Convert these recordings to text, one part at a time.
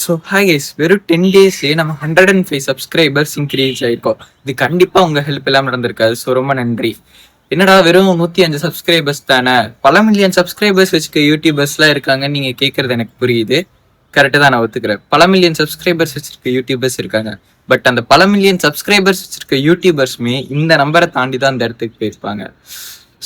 So hi guys, வெறும் 10 டேஸ்லேயே நம்ம 105 subscribers increase ஆயிருக்கோம். இது கண்டிப்பாக உங்கள் ஹெல்ப் எல்லாம் நடந்திருக்காது. ஸோ ரொம்ப நன்றி. என்னடா வெறும் 105 சப்ஸ்கிரைபர்ஸ் தானே, பல மில்லியன் சப்ஸ்கிரைபர்ஸ் வச்சுக்க யூடியூபர்ஸ்லாம் இருக்காங்கன்னு நீங்கள் கேட்குறது எனக்கு புரியுது. கரெக்டாக தான் நான் ஒத்துக்கிறேன். பல மில்லியன் சப்ஸ்கிரைபர்ஸ் வச்சிருக்க யூடியூபர்ஸ் இருக்காங்க. பட் அந்த பல மில்லியன் சப்ஸ்கிரைபர்ஸ் வச்சிருக்க யூடியூபர்ஸுமே இந்த நம்பரை தாண்டி தான் அந்த இடத்துக்கு போயிருப்பாங்க.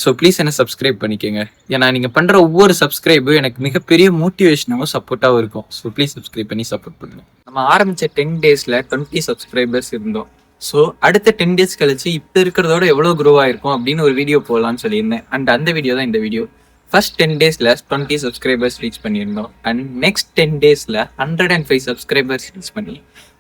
ஸோ ப்ளீஸ் என்ன சப்ஸ்கிரைப் பண்ணிக்கோங்க. ஏன்னா நீங்கள் பண்ணுற ஒவ்வொரு சப்ஸ்கிரைபும் எனக்கு மிகப்பெரிய மோட்டிவேஷனாகவும் சப்போர்ட்டாகவும் இருக்கும். ஸோ ப்ளீஸ் சப்ஸ்கிரைப் பண்ணி சப்போர்ட் பண்ணுங்க. நம்ம ஆரம்பித்த 10 டேஸில் 20 சப்ஸ்கிரைபர்ஸ் இருந்தோம். ஸோ அடுத்த 10 டேஸ் கழிச்சு இப்போ இருக்கிறதோட எவ்வளோ க்ரோ ஆயிருக்கும் அப்படின்னு ஒரு வீடியோ போடலான்னு சொல்லியிருந்தேன். அண்ட் அந்த வீடியோ தான் இந்த வீடியோ. ஃபர்ஸ்ட் 10 டேஸில் 20 சப்ஸ்கிரைபர்ஸ் ரீச் பண்ணியிருந்தோம். அண்ட் நெக்ஸ்ட் 10 டேஸில் 105 சப்ஸ்கிரைபர்ஸ் ரீச் பண்ணி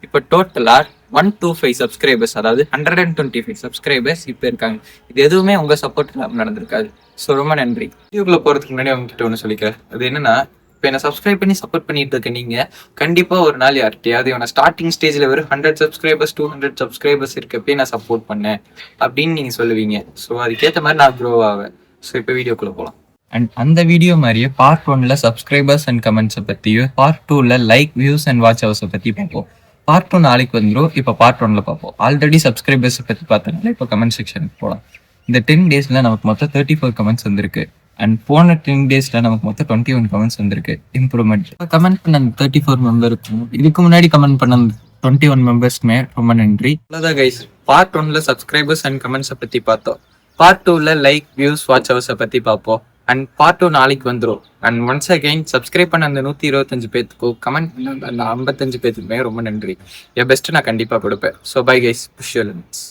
இப்போ டோட்டலாக 125 சப்ஸ்கிரைபர்ஸ், அதாவது 125 சப்ஸ்கிரைபர்ஸ் இப்போ இருக்காங்க. இது எதுவுமே உங்கள் சப்போர்ட் இல்லாமல் நடந்திருக்காது. ஸோ ரொம்ப நன்றி. வீடியோக்குள்ளே போகிறதுக்கு முன்னாடி உங்ககிட்ட ஒன்று சொல்லிக்கிறேன். அது என்னன்னா, இப்போ என்ன சப்ஸ்கிரைப் பண்ணி சப்போர்ட் பண்ணிட்டு இருக்க நீங்கள் கண்டிப்பாக ஒரு நாள் யார்கிட்டயாவது இவனை ஸ்டார்டிங் ஸ்டேஜில் வெறும் 100 சப்ஸ்கிரைபர்ஸ் 200 சப்ஸ்கிரைபர்ஸ் இருக்கப்பே நான் சப்போர்ட் பண்ணேன் அப்படின்னு நீங்கள் சொல்லுவீங்க. ஸோ அதுக்கேற்ற மாதிரி நான் க்ரோ ஆவேன். ஸோ இப்போ வீடியோக்குள்ளே போகலாம். அண்ட் அந்த வீடியோ மாதிரியே பார்ட் 1ல சப்ஸ்கிரைபர்ஸ் அண்ட் கமெண்ட்ஸை பற்றியும், பார்ட் 2ல லைக், வியூஸ் அண்ட் வாட்ச் ஹவர்ஸை பற்றி பார்ப்போம். பார்ட் 2 நாளைக்கு வந்துடும். இப்போ பார்ட் 1ல பார்ப்போம். ஆல்ரெடி சப்ஸ்கிரைபர்ஸை பற்றி பார்த்தனால இப்போ கமெண்ட் செக்ஷனுக்கு போகலாம். இந்த 10 டேஸில் நமக்கு மொத்தம் 34 கமெண்ட்ஸ் வந்திருக்கு. அண்ட் போன 10 டேஸில் நமக்கு மொத்தம் 21 கமெண்ட்ஸ் வந்திருக்கு. இம்ப்ரூவ்மெண்ட். கமெண்ட் பண்ண 34 மெம்பருக்கும் இதுக்கு முன்னாடி கமெண்ட் பண்ண 21 மெம்பர்ஸ்க்குமே ரொம்ப நன்றி. அவ்வளோதான் கைஸ், பார்ட் 1ல சப்ஸ்கிரைபர்ஸ் அண்ட் கமெண்ட்ஸை பற்றி பார்த்தோம். பார்ட் 2ல லைக், வியூஸ், வாட்ச் ஹவர்ஸை பற்றி பார்ப்போம். அண்ட் பார்ட் 2 நாளைக்கு வந்துடும். அண்ட் ஒன்ஸ் அகைன் சப்ஸ்கிரைப் பண்ண அந்த 125 பேத்துக்கும், கமெண்ட் பண்ண அந்த 55 பேத்துக்குமே ரொம்ப நன்றி. என் பெஸ்ட்டு நான் கண்டிப்பாக கொடுப்பேன். So bye guys, push your limits.